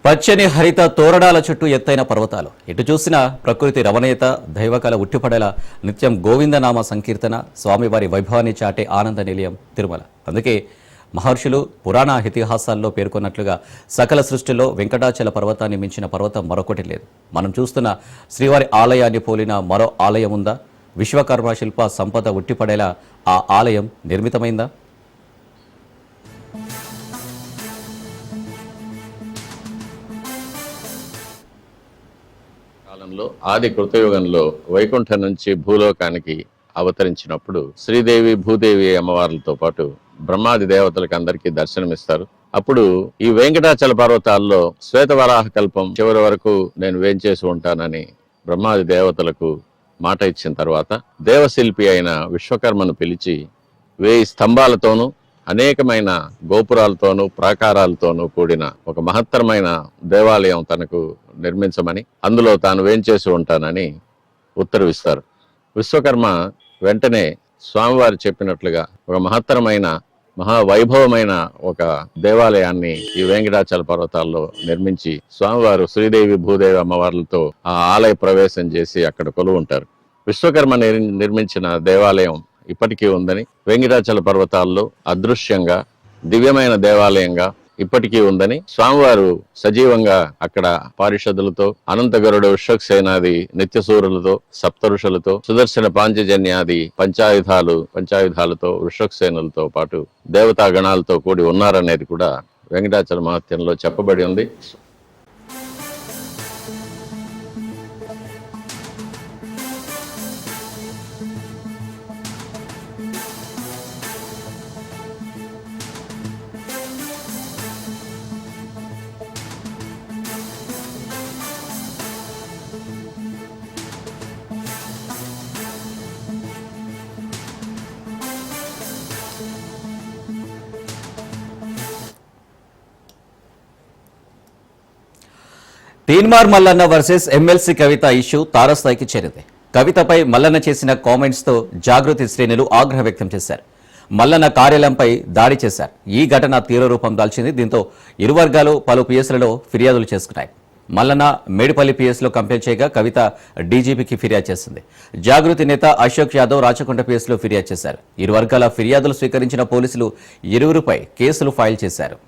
పచ్చని హరిత తోరణాల చుట్టూ ఎత్తైన పర్వతాలు ఎటు చూసినా ప్రకృతి రమణీయత దైవకళ ఉట్టిపడేలా నిత్యం గోవిందనామ సంకీర్తన స్వామివారి వైభవాన్ని చాటే ఆనంద నిలయం తిరుమల. అందుకే మహర్షులు పురాణ ఇతిహాసాల్లో పేర్కొన్నట్లుగా సకల సృష్టిలో వెంకటాచల పర్వతాన్ని మించిన పర్వతం మరొకటి లేదు. మనం చూస్తున్న శ్రీవారి ఆలయాన్ని పోలిన మరో ఆలయం ఉందా? విశ్వకర్మ శిల్ప సంపద ఉట్టిపడేలా ఆ ఆలయం నిర్మితమైందా? ఆది కృతయుగంలో వైకుంఠం నుంచి భూలోకానికి అవతరించినప్పుడు శ్రీదేవి భూదేవి అమ్మవార్లతో పాటు బ్రహ్మాది దేవతలకు అందరికీ దర్శనమిస్తారు. అప్పుడు ఈ వెంకటాచల పర్వతాల్లో శ్వేతవరాహ కల్పం చివరి వరకు నేను వేంచేసి ఉంటానని బ్రహ్మాది దేవతలకు మాట ఇచ్చిన తర్వాత దేవశిల్పి అయిన విశ్వకర్మను పిలిచి 1000 స్తంభాలతోనూ అనేకమైన గోపురాలతోనూ ప్రాకారాలతోనూ కూడిన ఒక మహత్తరమైన దేవాలయం తనకు నిర్మించమని, అందులో తాను వేంచేసి ఉంటానని ఉత్తర్విస్తారు. విశ్వకర్మ వెంటనే స్వామివారు చెప్పినట్లుగా ఒక మహత్తరమైన మహావైభవమైన ఒక దేవాలయాన్ని ఈ వెంకటాచల పర్వతాల్లో నిర్మించి స్వామివారు శ్రీదేవి భూదేవి అమ్మవార్లతో ఆ ఆలయ ప్రవేశం చేసి అక్కడ కొలువుంటారు. విశ్వకర్మ నిర్మించిన దేవాలయం ఇప్పటికీ ఉందని, వెంకటాచల పర్వతాల్లో అదృశ్యంగా దివ్యమైన దేవాలయంగా ఇప్పటికీ ఉందని, స్వామివారు సజీవంగా అక్కడ పారిషదులతో, అనంతగరుడు విశ్వక్సేనాది నిత్యసూరులతో, సప్తఋషులతో, సుదర్శన పాంచజన్యాది పంచాయుధాలతో విశ్వక్సేనులతో పాటు దేవతా గణాలతో కూడి ఉన్నారనేది కూడా వెంకటాచల మహత్యంలో చెప్పబడి ఉంది. తీన్మార్ మల్లన్న వర్సెస్ ఎమ్మెల్సీ కవిత ఇష్యూ తారస్థాయికి చేరింది. కవితపై మల్లన్న చేసిన కామెంట్స్తో జాగృతి శ్రేణులు ఆగ్రహం వ్యక్తం చేశారు. మల్లన్న కార్యాలయంపై దాడి చేశారు. ఈ ఘటన తీవ్రరూపం దాల్చింది. దీంతో ఇరు వర్గాలు పలు పిఎస్లలో ఫిర్యాదులు చేసుకున్నాయి. మల్లన్న మేడిపల్లి పిఎస్లో కంప్లైంట్ చేయగా కవిత డీజీపీకి ఫిర్యాదు చేసింది. జాగృతి నేత అశోక్ యాదవ్ రాచకొండ పిఎస్లో ఫిర్యాదు చేశారు. ఇరు వర్గాల ఫిర్యాదులు స్వీకరించిన పోలీసులు ఇరువురిపై కేసులు ఫైల్ చేశారు.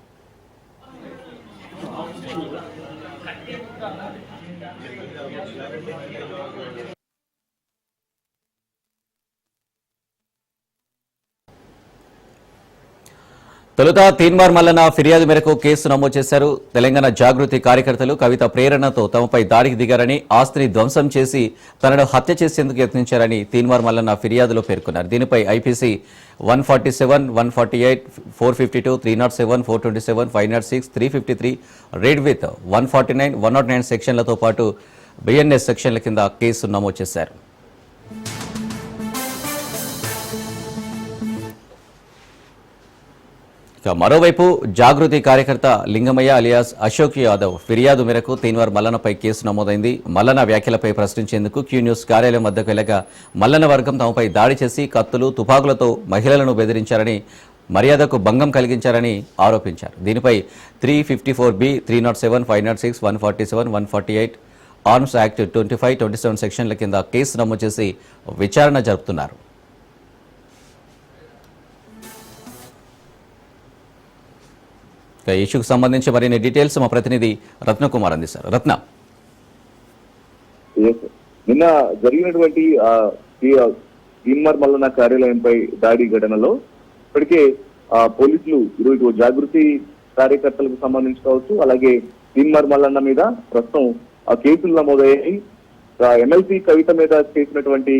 తొలుత తీన్మార్ మల్లన్న ఫిర్యాదు మేరకు కేసు నమోదు చేశారు. తెలంగాణ జాగృతి కార్యకర్తలు కవిత ప్రేరణతో తమపై దాడికి దిగారని, ఆస్తిని ధ్వంసం చేసి తనను హత్య చేసేందుకు యత్నించారని తీన్మార్ మల్లన్న ఫిర్యాదులో పేర్కొన్నారు. దీనిపై ఐపీసీ 147, 148, 452, 307, 427, 506, 353, రెడ్ విత్ 149, 109 సెక్షన్లతో పాటు బిఎన్ఎస్ సెక్షన్ల కింద కేసు నమోదు చేశారు. మరోవైపు జాగృతి కార్యకర్త లింగమయ్య అలియాస్ అశోక్ యాదవ్ ఫిర్యాదు మేరకు తీన్మార్ మల్లన్నపై కేసు నమోదైంది. మల్లన్న వ్యాఖ్యలపై ప్రశ్నించేందుకు క్యూ న్యూస్ కార్యాలయం వద్దకు వెళ్ళగా మల్లన్న వర్గం తమపై దాడి చేసి కత్తులు, తుపాకులతో మహిళలను బెదిరించారని, మర్యాదకు భంగం కలిగించారని ఆరోపించారు. దీనిపై 354B, 307, 506, 147, 148 ఆర్మ్స్ యాక్ట్ 25, 27 సెక్షన్ల కింద కేసు నమోదు చేసి విచారణ జరుపుతున్నారు. ఇష్యూకు సంబంధించి మరిన్ని డీటెయిల్స్ మా ప్రతినిధి రత్నకుమార్ అందిస్తారు. రత్న, నిన్న జరిగినటువంటి తీన్మార్ మల్లన్న కార్యాలయంపై దాడి ఘటనలో ఇప్పటికే పోలీసులు ఇటు జాగృతి కార్యకర్తలకు సంబంధించి కావచ్చు, అలాగే తీన్మార్ మల్లన్న మీద ప్రస్తుతం కేసులు నమోదయ్యాయి. ఎమ్మెల్సీ కవిత మీద చేసినటువంటి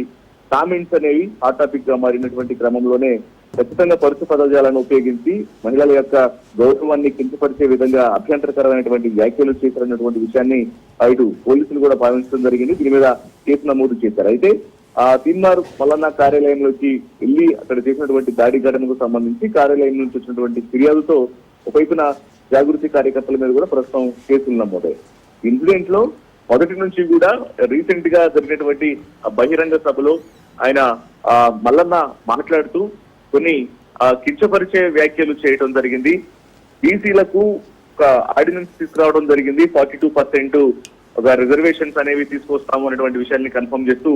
కామెంట్స్ అనేవి హాట్ టాపిక్ గా మారినటువంటి క్రమంలోనే ఖచ్చితంగా పరుచు పదజాలను ఉపయోగించి మహిళల యొక్క గౌరవాన్ని కించపరిచే విధంగా అభ్యంతరకరమైనటువంటి వ్యాఖ్యలు చేశారన్నటువంటి విషయాన్ని ఇటు పోలీసులు కూడా భావించడం జరిగింది. దీని మీద కేసు నమోదు చేశారు. అయితే తీన్మార్ మల్లన్న కార్యాలయంలోకి వెళ్లి అక్కడ చేసినటువంటి దాడి ఘటనకు సంబంధించి కార్యాలయం నుంచి వచ్చినటువంటి ఫిర్యాదుతో ఒకవైపున జాగృతి కార్యకర్తల మీద కూడా ప్రస్తుతం కేసులు నమోదయ్యాయి. ఇన్సిడెంట్ లో మొదటి నుంచి కూడా రీసెంట్ గా జరిగినటువంటి బహిరంగ సభలో ఆయన మల్లన్న మాట్లాడుతూ కొన్ని కించపరిచే వ్యాఖ్యలు చేయడం జరిగింది. బీసీలకు ఒక ఆర్డినెన్స్ తీసుకురావడం జరిగింది. 42% ఒక రిజర్వేషన్స్ అనేవి తీసుకొస్తాము అనేటువంటి విషయాన్ని కన్ఫర్మ్ చేస్తూ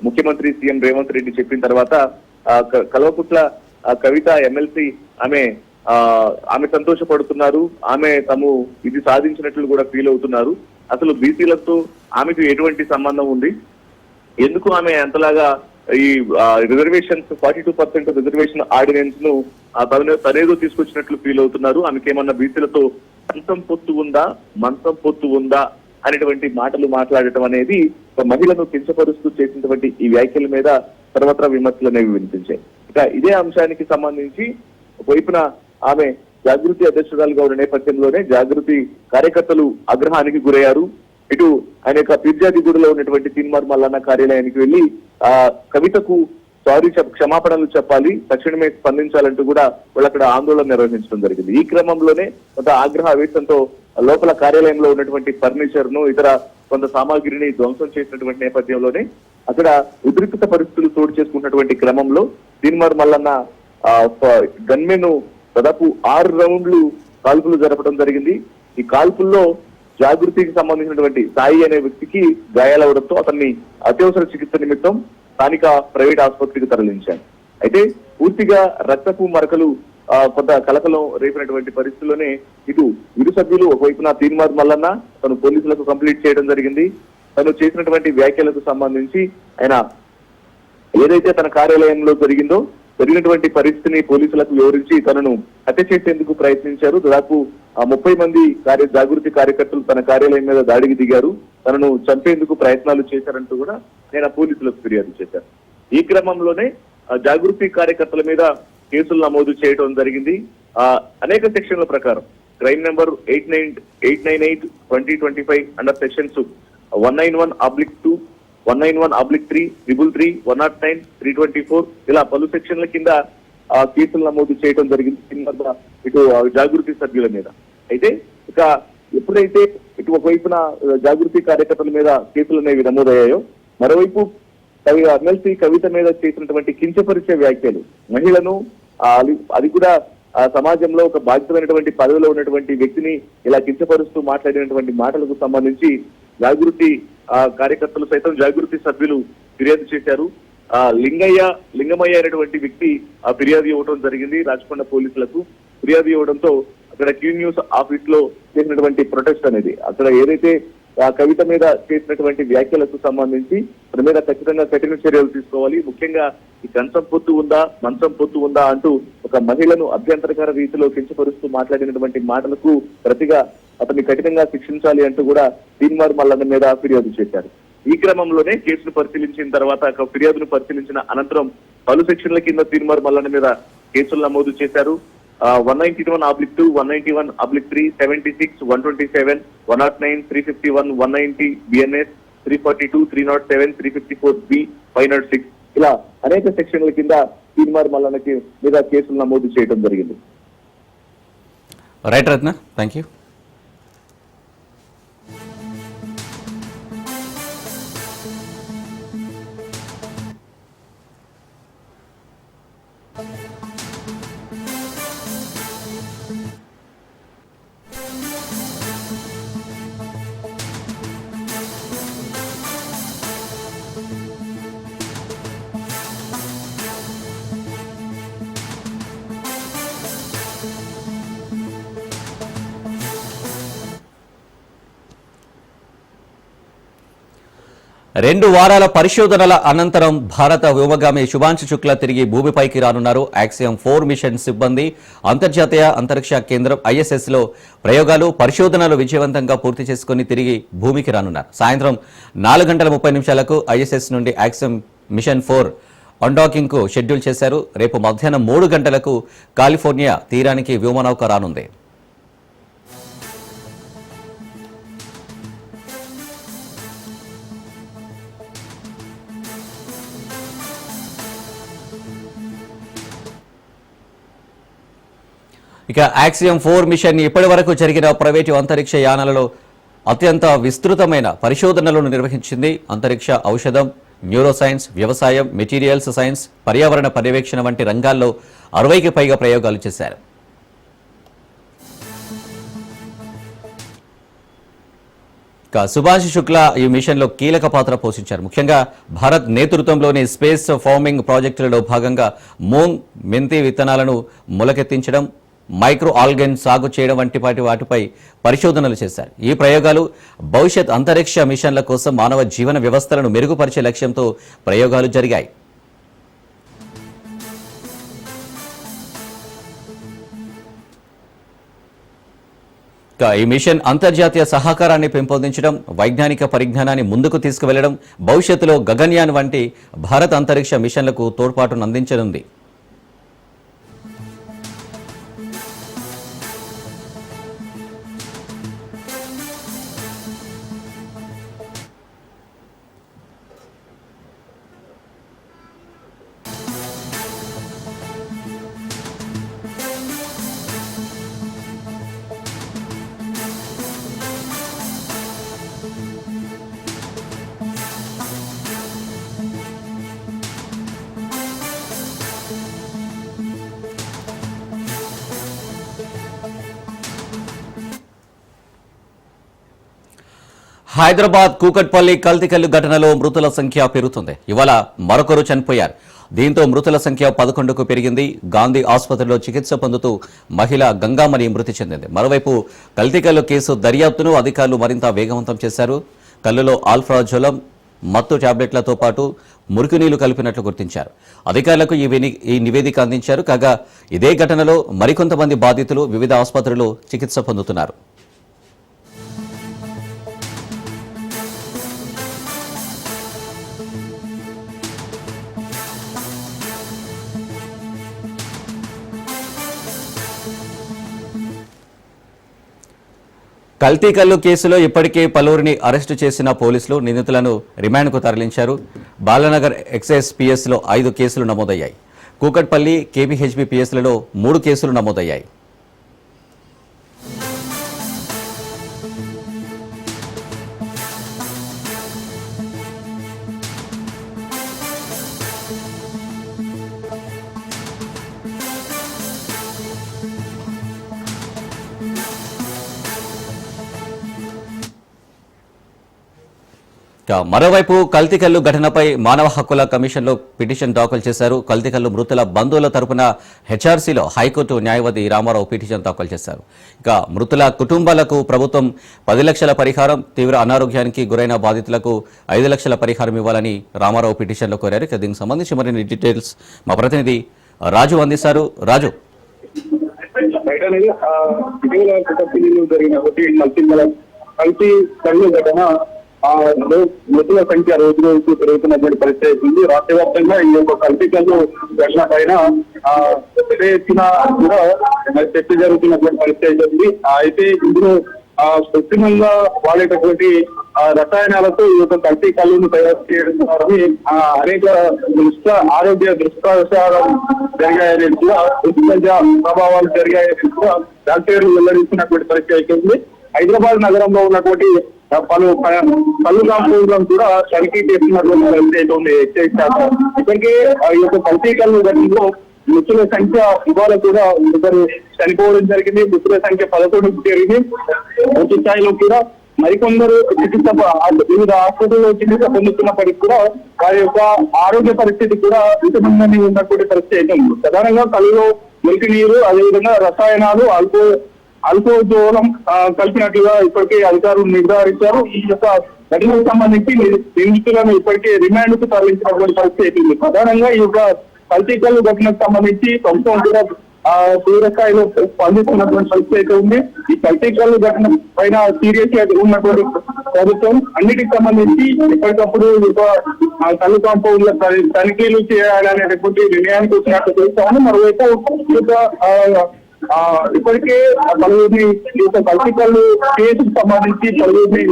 ముఖ్యమంత్రి సీఎం రేవంత్ రెడ్డి చెప్పిన తర్వాత కల్వకుట్ల కవిత ఎమ్మెల్సీ ఆమె సంతోషపడుతున్నారు. ఆమె తాము ఇది సాధించినట్లు కూడా ఫీల్ అవుతున్నారు. అసలు బీసీలతో ఆమెకు ఎటువంటి సంబంధం ఉంది, ఎందుకు ఆమె అంతలాగా ఈ రిజర్వేషన్స్ 42% రిజర్వేషన్ ఆర్డినెన్స్ ను తనేదో తీసుకొచ్చినట్లు ఫీల్ అవుతున్నారు. ఆమెకేమన్నా బీసీలతో మంచం పొత్తు ఉందా అనేటువంటి మాటలు మాట్లాడటం అనేది ఒక మహిళను కించపరుస్తూ చేసినటువంటి ఈ వ్యాఖ్యల మీద సర్వత్రా విమర్శలు అనేవి వినిపించాయి. ఇక ఇదే అంశానికి సంబంధించి ఒకవైపున ఆమె జాగృతి అధ్యక్షురాలుగా ఉన్న నేపథ్యంలోనే జాగృతి కార్యకర్తలు ఆగ్రహానికి గురయ్యారు. ఇటు ఆయన యొక్క ఫిర్యాదిగూడలో ఉన్నటువంటి తీన్మార్ మల్లన్న కార్యాలయానికి వెళ్లి కవితకు క్షమాపణలు చెప్పాలి, తక్షణమే స్పందించాలంటూ కూడా వాళ్ళు అక్కడ ఆందోళన నిర్వహించడం జరిగింది. ఈ క్రమంలోనే కొంత ఆగ్రహ ఆవేశంతో లోపల కార్యాలయంలో ఉన్నటువంటి ఫర్నిచర్ ను ఇతర కొంత సామాగ్రిని ధ్వంసం చేసినటువంటి నేపథ్యంలోనే అక్కడ ఉద్రిక్త పరిస్థితులు చోటు చేసుకున్నటువంటి క్రమంలో తీన్మార్ మల్లన్న గన్మెన్ దాదాపు 6 రౌండ్లు కాల్పులు జరపడం జరిగింది. ఈ కాల్పుల్లో జాగృతికి సంబంధించినటువంటి సాయి అనే వ్యక్తికి గాయాలవడంతో అతన్ని అత్యవసర చికిత్స నిమిత్తం స్థానిక ప్రైవేట్ ఆసుపత్రికి తరలించారు. అయితే పూర్తిగా రక్తపు మరకలు కొంత కలకలం రేపినటువంటి పరిస్థితుల్లోనే ఇటు ఇరు సభ్యులు ఒకవైపున తీన్మార్ మల్లన్న తను పోలీసులకు కంప్లీట్ చేయడం జరిగింది. తను చేసినటువంటి వ్యాఖ్యలకు సంబంధించి ఆయన ఏదైతే తన కార్యాలయంలో జరిగినటువంటి పరిస్థితిని పోలీసులకు వివరించి తనను హత్య చేసేందుకు ప్రయత్నించారు. దాదాపు 30 మంది జాగృతి కార్యకర్తలు తన కార్యాలయం మీద దాడికి దిగారు, తనను చంపేందుకు ప్రయత్నాలు చేశారంటూ కూడా నేను పోలీసులకు ఫిర్యాదు చేశాను. ఈ క్రమంలోనే జాగృతి కార్యకర్తల మీద కేసులు నమోదు చేయడం జరిగింది. అనేక సెక్షన్ల ప్రకారం క్రైమ్ నెంబర్ 898/2025 అండర్ సెక్షన్స్ 191/2, 191/3, 333, 109, 324 ఇలా పలు సెక్షన్ల కింద కేసులు నమోదు చేయడం జరిగింది ఇటు జాగృతి సభ్యుల మీద. అయితే ఇక ఎప్పుడైతే ఇటు ఒకవైపున జాగృతి కార్యకర్తల మీద కేసులు అనేవి నమోదయ్యాయో, మరోవైపు ఎమ్మెల్సీ కవిత మీద చేసినటువంటి కించపరిచే వ్యాఖ్యలు మహిళను అది కూడా సమాజంలో ఒక బాధ్యతమైనటువంటి పదవిలో ఉన్నటువంటి వ్యక్తిని ఇలా కించపరుస్తూ మాట్లాడినటువంటి మాటలకు సంబంధించి జాగృతి కార్యకర్తలు సైతం జాగృతి సభ్యులు ఫిర్యాదు చేశారు. లింగమయ్య అనేటువంటి వ్యక్తి ఫిర్యాదు ఇవ్వడం జరిగింది రాచకొండ పోలీసులకు. ఫిర్యాదు ఇవ్వడంతో అక్కడ క్యూ న్యూస్ ఆఫీస్ లో చేసినటువంటి ప్రొటెస్ట్ అనేది అక్కడ ఏదైతే కవిత మీద చేసినటువంటి వ్యాఖ్యలకు సంబంధించి దాని మీద ఖచ్చితంగా కఠిన చర్యలు తీసుకోవాలి, ముఖ్యంగా ఈ మంచం పొత్తు ఉందా అంటూ ఒక మహిళను అభ్యంతరకర రీతిలో కించపరుస్తూ మాట్లాడినటువంటి మాటలకు ప్రతిగా అతన్ని కఠినంగా శిక్షించాలి అంటూ కూడా తీన్మార్ మల్లన్న మీద ఫిర్యాదు చేశారు. ఈ క్రమంలోనే కేసును పరిశీలించిన తర్వాత ఫిర్యాదును పరిశీలించిన అనంతరం పలు సెక్షన్ల కింద తీన్మార్ మల్లన్న మీద కేసులు నమోదు చేశారు. 191/2, 191/3, 76, 127, 109, 351, 190 BNS, 342, 307, 354B, 506 ఇలా అనేక సెక్షన్ల కింద తీన్మార్ మల్లన్నకి మీద కేసులు నమోదు చేయడం జరిగింది. Right Ratna, thank you. రెండు వారాల పరిశోధనల అనంతరం భారత వ్యోమగామి శుభాంశు శుక్లా తిరిగి భూమిపైకి రానున్నారు. యాక్సియం 4 మిషన్ సిబ్బంది అంతర్జాతీయ అంతరిక్ష కేంద్రం ISS లో ప్రయోగాలు పరిశోధనలు విజయవంతంగా పూర్తి చేసుకుని తిరిగి భూమికి రానున్నారు. సాయంత్రం 4:30 ISS నుండి యాక్సియం మిషన్ 4 అన్డాకింగ్ కు షెడ్యూల్ చేశారు. రేపు మధ్యాహ్నం 3 గంటలకు కాలిఫోర్నియా తీరానికి వ్యోమనౌక రానుంది. ఇక యాక్సియం 4 మిషన్ ఇప్పటి వరకు జరిగిన ప్రైవేటు అంతరిక్ష యానాలలో అత్యంత విస్తృతమైన పరిశోధనలను నిర్వహించింది. అంతరిక్ష ఔషధం, న్యూరోసైన్స్, వ్యవసాయం, మెటీరియల్స్ సైన్స్, పర్యావరణ పర్యవేక్షణ వంటి రంగాల్లో 60కి పైగా ప్రయోగాలు చేశారు. ఇక సుభాష్ శుక్లా ఈ మిషన్లో కీలక పాత్ర పోషించారు. ముఖ్యంగా భారత్ నేతృత్వంలోని స్పేస్ ఫార్మింగ్ ప్రాజెక్టులలో భాగంగా మూంగ్, మెంతి విత్తనాలను మొలకెత్తించడం, మైక్రో ఆల్గెన్ సాగు చేయడం వంటి వాటిపై పరిశోధనలు చేశారు. ఈ ప్రయోగాలు భవిష్యత్ అంతరిక్ష మిషన్ల కోసం మానవ జీవన వ్యవస్థలను మెరుగుపరిచే లక్ష్యంతో ప్రయోగాలు జరిగాయి. ఈ మిషన్ అంతర్జాతీయ సహకారాన్ని పెంపొందించడం, వైజ్ఞానిక పరిజ్ఞానాన్ని ముందుకు తీసుకువెళ్లడం, భవిష్యత్తులో గగన్యాన్ వంటి భారత అంతరిక్ష మిషన్లకు తోడ్పాటును అందించనుంది. హైదరాబాద్ కూకట్పల్లి కల్తీకల్లు ఘటనలో మృతుల సంఖ్య పెరుగుతుంది. ఇవాళ మరొకరు చనిపోయారు. దీంతో మృతుల సంఖ్య 11కు పెరిగింది. గాంధీ ఆసుపత్రిలో చికిత్స పొందుతూ మహిళ గంగామణి మృతి చెందింది. మరోవైపు కల్తీకల్లు కేసు దర్యాప్తును అధికారులు మరింత వేగవంతం చేశారు. కల్లులో ఆల్ఫ్రాజోలం, మత్తు టాబ్లెట్లతో పాటు మురికి నీళ్లు కలిపినట్లు గుర్తించారు. అధికారులకు ఈ నివేదిక అందించారు. కాగా ఇదే ఘటనలో మరికొంతమంది బాధితులు వివిధ ఆసుపత్రుల్లో చికిత్స పొందుతున్నారు. కల్తీకల్లు కేసులో ఇప్పటికే పలువురిని అరెస్టు చేసిన పోలీసులు నిందితులను రిమాండ్కు తరలించారు. బాలనగర్ ఎక్సైజ్ పిఎస్లో 5 కేసులు నమోదయ్యాయి. కూకట్పల్లి, కేబీహెచ్బీ పిఎస్లలో 3 కేసులు నమోదయ్యాయి. మరోవైపు కల్తీకల్లు ఘటనపై మానవ హక్కుల కమిషన్లో పిటిషన్ దాఖలు చేశారు. కల్తీకల్లు మృతుల బంధువుల తరపున హెచ్ఆర్సీలో హైకోర్టు న్యాయవాది రామారావు పిటిషన్ దాఖలు చేశారు. ఇక మృతుల కుటుంబాలకు ప్రభుత్వం 10 లక్షల పరిహారం, తీవ్ర అనారోగ్యానికి గురైన బాధితులకు 5 లక్షల పరిహారం ఇవ్వాలని రామారావు పిటిషన్లో కోరారు. ఇక దీనికి సంబంధించి మరిన్ని డీటెయిల్స్ మా ప్రతినిధి రాజు అందిస్తారు. రాజు, మృతుల సంఖ్య రోజు రోజుకు పెరుగుతున్నటువంటి పరిస్థితి ఉంది. రాష్ట్ర వ్యాప్తంగా ఈ యొక్క కల్తీకల్లు ఘటన పైన ఎత్తున కూడా చర్చ జరుగుతున్నటువంటి పరిస్థితి ఉంది. అయితే ఇందులో కృత్రిమంగా వాడేటటువంటి రసాయనాలతో ఈ యొక్క కల్తీ కల్లును తయారు చేయడం ద్వారా అనేక ఆరోగ్య దుష్ప్రచారం జరిగాయని కూడా, ప్రభావాలు జరిగాయని కూడా డాక్టర్లు వెల్లడించినటువంటి పరిస్థితి ఉంది. హైదరాబాద్ నగరంలో ఉన్నటువంటి పలు కల్లు కాంపౌండ్లను కూడా తనిఖీ చేస్తున్నటువంటి పరిస్థితి ఉంది ఎక్సైజ్ శాఖ. ఇప్పటికే ఈ యొక్క కల్తీ కల్లు ఘటనలో మృతుల సంఖ్య ఇవాళ కూడా ఒకరు చనిపోవడం జరిగింది. మృతుల సంఖ్య 11కు పెరిగింది. పూర్తి స్థాయిలో కూడా మరికొందరు వివిధ హాస్పిటల్లో చికిత్స పొందుతున్నప్పటికీ కూడా వారి యొక్క ఆరోగ్య పరిస్థితి కూడా విషమంగా ఉన్నటువంటి పరిస్థితి ఉంది. ప్రధానంగా కళ్ళలో మురికి నీరు, అదేవిధంగా రసాయనాలు, అల్కోజోలం కలిపినట్లుగా ఇప్పటికే అధికారులు నిర్ధారించారు. ఈ యొక్క ఘటనకు సంబంధించి నిందితులను ఇప్పటికే రిమాండ్ కు తరలించినటువంటి పరిస్థితి ఉంది. ప్రధానంగా ఈ యొక్క కల్తీకల్లు ఘటనకు సంబంధించి ప్రభుత్వం కూడా తీవ్రస్థాయిలో స్పందిస్తున్నటువంటి పరిస్థితి ఉంది. ఈ కల్తీకల్లు ఘటన పైన సీరియస్ గా ఉన్నటువంటి ప్రభుత్వం అన్నిటికి సంబంధించి ఎప్పటికప్పుడు కల్లు కాంపౌండ్ల తనిఖీలు చేయాలనేటువంటి నిర్ణయానికి వచ్చినట్టు తెలుస్తామని. మరోవైపు ఇప్పటికే పలువురిని ఈ యొక్క కల్తీకల్లు కేసుకు సంబంధించి పలువురిని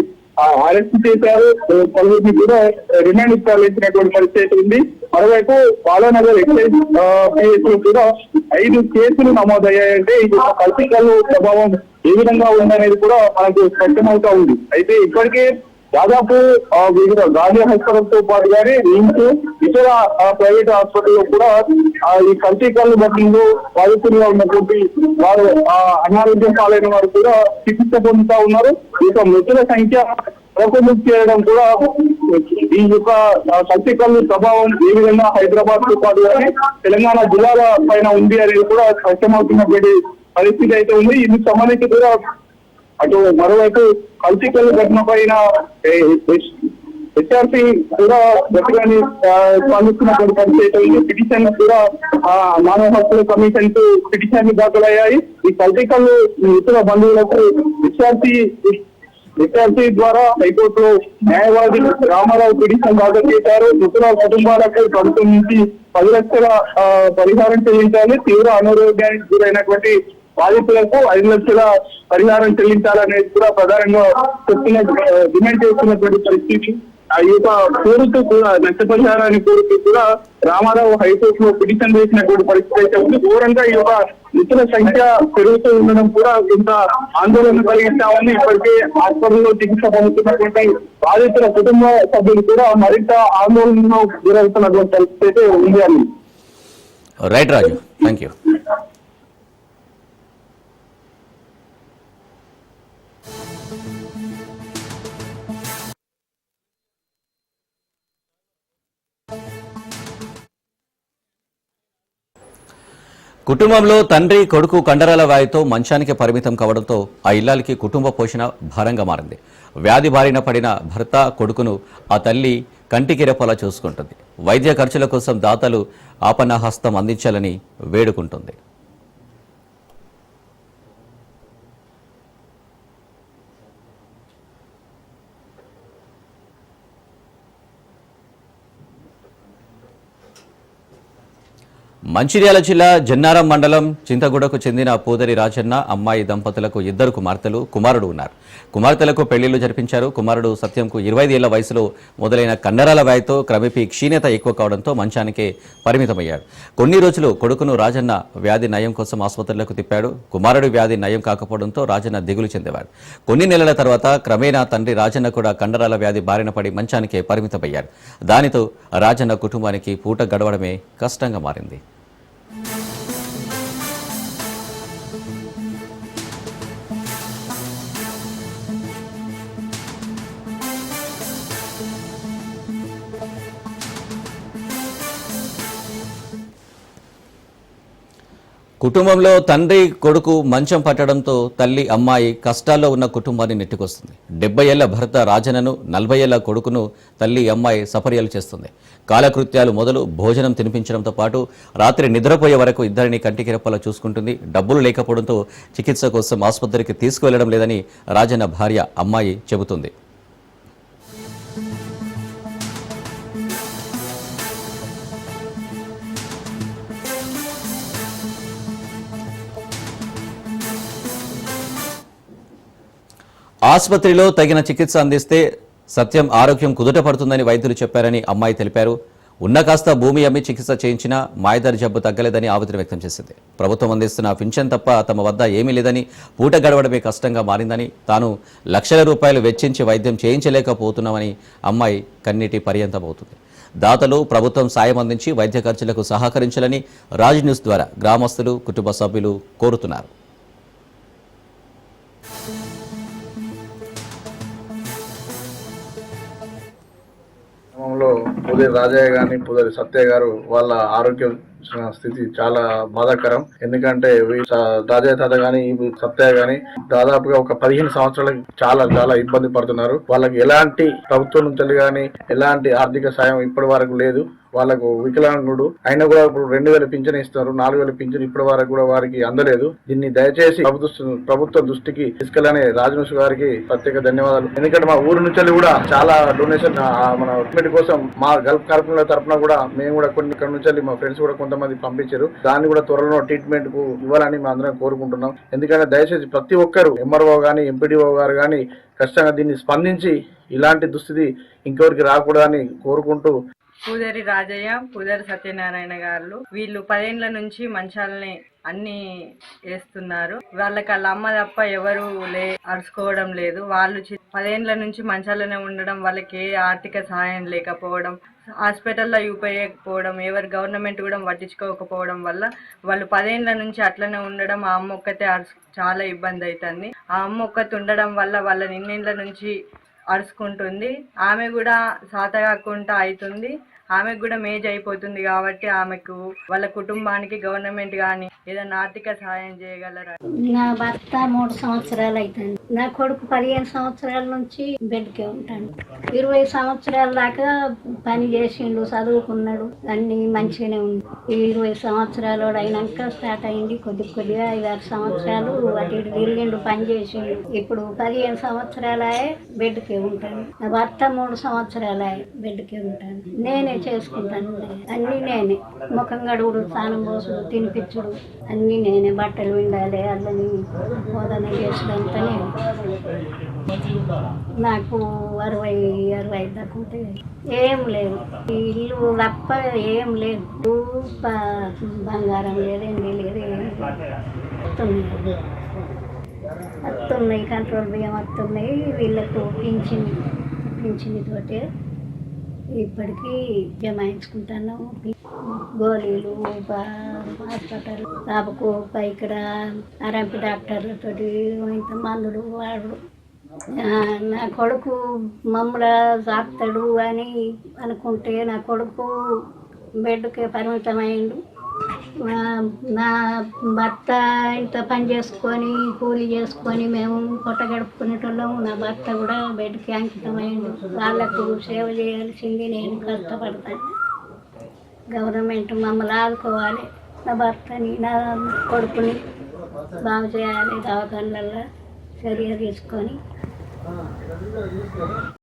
అరెస్ట్ చేశారు. పలువురిని కూడా రిమాండ్ తరలించినటువంటి పరిస్థితి ఉంది. మరోవైపు బాలానగర్ ఎక్సైజ్ పిఎస్ లో కూడా 5 కేసులు నమోదయ్యాయంటే ఈ యొక్క కల్తీకల్లు ప్రభావం ఏ విధంగా ఉందనేది కూడా మనకు స్పష్టమవుతా ఉంది. అయితే ఇప్పటికే దాదాపు వివిధ గాంధీ హాస్పిటల్తో పాటు కానీ ఇతర ప్రైవేట్ హాస్పిటల్లో కూడా ఈ కల్తీకల్లు ఘటనలో బాధితులుగా ఉన్నటువంటి వారు అనారోగ్యం పాలైన వారు కూడా చికిత్స పొందుతా ఉన్నారు. ఈ యొక్క మృతుల సంఖ్య ప్రొఫెసర్ చేయడం కూడా ఈ యొక్క కల్తీకల్లు ప్రభావం ఏ విధంగా హైదరాబాద్ తో పాటు కానీ తెలంగాణ జిల్లాల పైన ఉంది అనేది కూడా స్పష్టమవుతున్నటువంటి పరిస్థితి అయితే ఉంది. ఇందుకు సంబంధించి కూడా అటు మరోవైపు కల్తీకల్లు ఘటన పైన హెచ్ఆర్పీ కూడా గట్టిగానే స్పందిస్తున్నటువంటి పరిస్థితి ఉంది. పిటిషన్ కూడా మానవ హక్కుల కమిషన్ కు పిటిషన్ దాఖలయ్యాయి. ఈ కల్తీకల్లు ఇతర బంధువులకు హెచ్ఆర్పీ ద్వారా హైకోర్టులో న్యాయవాది రామారావు పిటిషన్ దాఖలు చేశారు. మృతుల కుటుంబాలకు ప్రభుత్వం నుంచి 10 లక్షల పరిహారం చెల్లించాలి, తీవ్ర అనారోగ్యానికి గురైనటువంటి బాధితులకు 5 లక్షల పరిహారం చెల్లించాలనేది కూడా ప్రధానంగా డిమాండ్ చేస్తున్నటువంటి పరిస్థితి. ఈ యొక్క కోరుతూ కూడా నష్టపరిహారాన్ని కోరుతూ కూడా రామారావు హైకోర్టులో పిటిషన్ వేసినటువంటి పరిస్థితి అయితే ఉంది. ఘోరంగా ఈ యొక్క మృతుల సంఖ్య పెరుగుతూ ఉండడం కూడా కొంత ఆందోళన కలిగిస్తా ఉంది. ఇప్పటికే హాస్పిటల్లో చికిత్స పొందుతున్నటువంటి బాధితుల కుటుంబ సభ్యులు కూడా మరింత ఆందోళనలో గురవుతున్నటువంటి పరిస్థితి అయితే ఉంది అని. Right Raju, thank you. కుటుంబంలో తండ్రి కొడుకు కండరాల వ్యాధితో మంచానికి పరిమితం కావడంతో ఆ ఇల్లాలికి కుటుంబ పోషణ భారంగా మారింది. వ్యాధి బారిన పడిన భర్త కొడుకును ఆ తల్లి కంటికి రెప్పలా చూసుకుంటుంది. వైద్య ఖర్చుల కోసం దాతలు ఆపన్నహస్తం అందించాలని వేడుకుంటుంది. మంచిర్యాల జిల్లా జన్నారం మండలం చింతగూడకు చెందిన పూదరి రాజన్న అమ్మాయి దంపతులకు 2 కుమార్తెలు, కుమారుడు ఉన్నారు. కుమార్తెలకు పెళ్లిళ్లు జరిపించారు. కుమారుడు సత్యంకు 25 ఏళ్ల వయసులో మొదలైన కండరాల వ్యాధితో క్రమేపీ క్షీణత ఎక్కువ కావడంతో మంచానికే పరిమితమయ్యాడు. కొన్ని రోజులు కొడుకును రాజన్న వ్యాధి నయం కోసం ఆసుపత్రులకు తిప్పాడు. కుమారుడి వ్యాధి నయం కాకపోవడంతో రాజన్న దిగులు చెందేవాడు. కొన్ని నెలల తర్వాత క్రమేణా తండ్రి రాజన్న కూడా కండరాల వ్యాధి బారిన పడి మంచానికే పరిమితమయ్యాడు. దానితో రాజన్న కుటుంబానికి పూట గడవడమే కష్టంగా మారింది. కుటుంబంలో తండ్రి కొడుకు మంచం పట్టడంతో తల్లి అమ్మాయి కష్టాల్లో ఉన్న కుటుంబాన్ని నెట్టుకొస్తుంది. 70 ఏళ్ల భర్త రాజనను 40 ఏళ్ల కొడుకును తల్లి అమ్మాయి సపర్యలు చేస్తుంది. కాలకృత్యాలు మొదలు భోజనం తినిపించడంతో పాటు రాత్రి నిద్రపోయే వరకు ఇద్దరిని కంటికి రెప్పలా చూసుకుంటుంది. డబ్బులు లేకపోవడంతో చికిత్స కోసం ఆసుపత్రికి తీసుకువెళ్లడం లేదని రాజన్న భార్య అమ్మాయి చెబుతుంది. ఆసుపత్రిలో తగిన చికిత్స అందిస్తే సత్యం ఆరోగ్యం కుదుట పడుతుందని వైద్యులు చెప్పారని అమ్మాయి తెలిపారు. ఉన్న కాస్త భూమి అమ్మి చికిత్స చేయించినా మాయదారి జబ్బు తగ్గలేదని ఆవేదన వ్యక్తం చేసింది. ప్రభుత్వం అందిస్తున్న పింఛన్ తప్ప తమ వద్ద ఏమీ లేదని, పూట గడవడమే కష్టంగా మారిందని, తాను లక్షల రూపాయలు వెచ్చించి వైద్యం చేయించలేకపోతున్నామని అమ్మాయి కన్నీటి పర్యంతమవుతుంది. దాతలు ప్రభుత్వం సాయం అందించి వైద్య ఖర్చులకు సహకరించాలని రాజ్ న్యూస్ ద్వారా గ్రామస్తులు, కుటుంబ సభ్యులు కోరుతున్నారు. పూదరి రాజయ్య గాని, పూదరి సత్య గారు వాళ్ళ ఆరోగ్య స్థితి చాలా బాధాకరం. ఎందుకంటే రాజయ్య తాత గాని, సత్య గాని దాదాపుగా ఒక 15 సంవత్సరాలకి చాలా ఇబ్బంది పడుతున్నారు. వాళ్ళకి ఎలాంటి ప్రభుత్వం నుంచి కానీ ఎలాంటి ఆర్థిక సాయం ఇప్పటి వరకు లేదు. వాళ్ళకు వికలాంగుడు అయినా కూడా ఇప్పుడు 2000 పింఛన్ ఇస్తున్నారు, 4000 పింఛన్ ఇప్పటి వరకు కూడా వారికి అందలేదు. దీన్ని దయచేసి ప్రభుత్వ దృష్టికి తీసుకెళ్లని రాజనూష్ గారికి ప్రత్యేక ధన్యవాదాలు. ఎందుకంటే మా ఊరు నుంచి కూడా చాలా డొనేషన్ మన ట్రీట్మెంట్ కోసం మా గల్ఫ్ కార్పొరేట్ల తరఫున కూడా మేము కూడా కొన్ని ఇక్కడ నుంచి మా ఫ్రెండ్స్ కూడా కొంతమంది పంపించారు. దాన్ని కూడా త్వరలో ట్రీట్మెంట్ కు ఇవ్వాలని మేము అందరం కోరుకుంటున్నాం. ఎందుకంటే దయచేసి ప్రతి ఒక్కరు ఎంఆర్ఓ గాని, ఎంపీడీఓ గారు గాని ఖచ్చితంగా దీన్ని స్పందించి ఇలాంటి దుస్థితి ఇంకెవరికి రాకూడదని కోరుకుంటూ, పూదరి రాజయ్య, పూదరి సత్యనారాయణ గారు వీళ్ళు 10 ఏళ్ల నుంచి మంచాలని అన్ని వేస్తున్నారు. వాళ్ళకి వాళ్ళ అమ్మ తప్ప ఎవరు అరుచుకోవడం లేదు. వాళ్ళు 10 ఏళ్ల నుంచి మంచాలనే ఉండడం, వాళ్ళకి ఏ ఆర్థిక సహాయం లేకపోవడం, హాస్పిటల్లో చూపించకపోవడం, ఎవరు గవర్నమెంట్ కూడా పట్టించుకోకపోవడం వల్ల వాళ్ళు 10 ఏళ్ల నుంచి అట్లనే ఉండడం. ఆ అమ్మ ఒక్కతే చాలా ఇబ్బంది అవుతుంది. ఆ అమ్మ ఒక్కటి ఉండడం వల్ల వాళ్ళ 2 ఏళ్ల నుంచి అరుచుకుంటుంది. ఆమె కూడా సాతగాకుండా అవుతుంది. ఆమెకు కూడా మేజ్ అయిపోతుంది కాబట్టి ఆమెకు వాళ్ళ కుటుంబానికి గవర్నమెంట్ కానీ ఏదైనా ఆర్థిక సహాయం చేయగలరా? నా భర్త 3 సంవత్సరాలు అవుతుంది. నా కొడుకు 15 సంవత్సరాల నుంచి బెడ్కే ఉంటాడు. 20 సంవత్సరాల దాకా పని చేసిండు, చదువుకున్నాడు, అన్ని మంచిగానే ఉంది. ఈ 20 సంవత్సరాలు అయినాక స్టార్ట్ అయింది కొద్దిగా 5-6 సంవత్సరాలు అటు ఇటు తిరిగిండు, పని చేసిండు. ఇప్పుడు 15 సంవత్సరాలే బెడ్కే ఉంటాను. నా భర్త 3 సంవత్సరాలే బెడ్కే ఉంటాను. నేనే చేసుకుంటాను, అన్నీ నేనే. ముఖం గడువుడు, స్నానం పోసుడు, తినిపించుడు అన్నీ నేనే. బట్టలు విండాలి, అల్లని బోధన చేసుడంతా నేను. నాకు 60-65 దాకా ఉంటాయి. ఏం లేదు, ఈ ఇల్లు తప్ప ఏం లేదు. బంగారం లేదు, ఎండి లేదు, ఏం వస్తున్నాయి. కంట్రోల్ బియ్యం వస్తున్నాయి. వీళ్ళకు పింఛన్ తోటి ఇప్పటికీ జమాయించుకుంటాను. గోళీలు, హాస్పిటల్ బాబుకు ఇక్కడ ఆర్ఎంపీ డాక్టర్లతో ఇంత మందులు వాడు. నా కొడుకు మమ్మల్ని సాకుతాడు అని అనుకుంటే నా కొడుకు బెడ్కే పరిమితమైండు. నా భర్త ఇంత పని చేసుకొని కూలి చేసుకొని మేము పొట్ట గడుపుకునేటోళ్ళము. నా భర్త కూడా బెడ్కి అంకితమైండు. వాళ్ళకు సేవ చేయాల్సింది నేను కష్టపడతాను. గవర్నమెంట్ మమ్మల్ని ఆదుకోవాలి. నా భర్తని, నా కొడుకుని బాగు చేయాలి. దవాఖానలలో చర్య తీసుకొని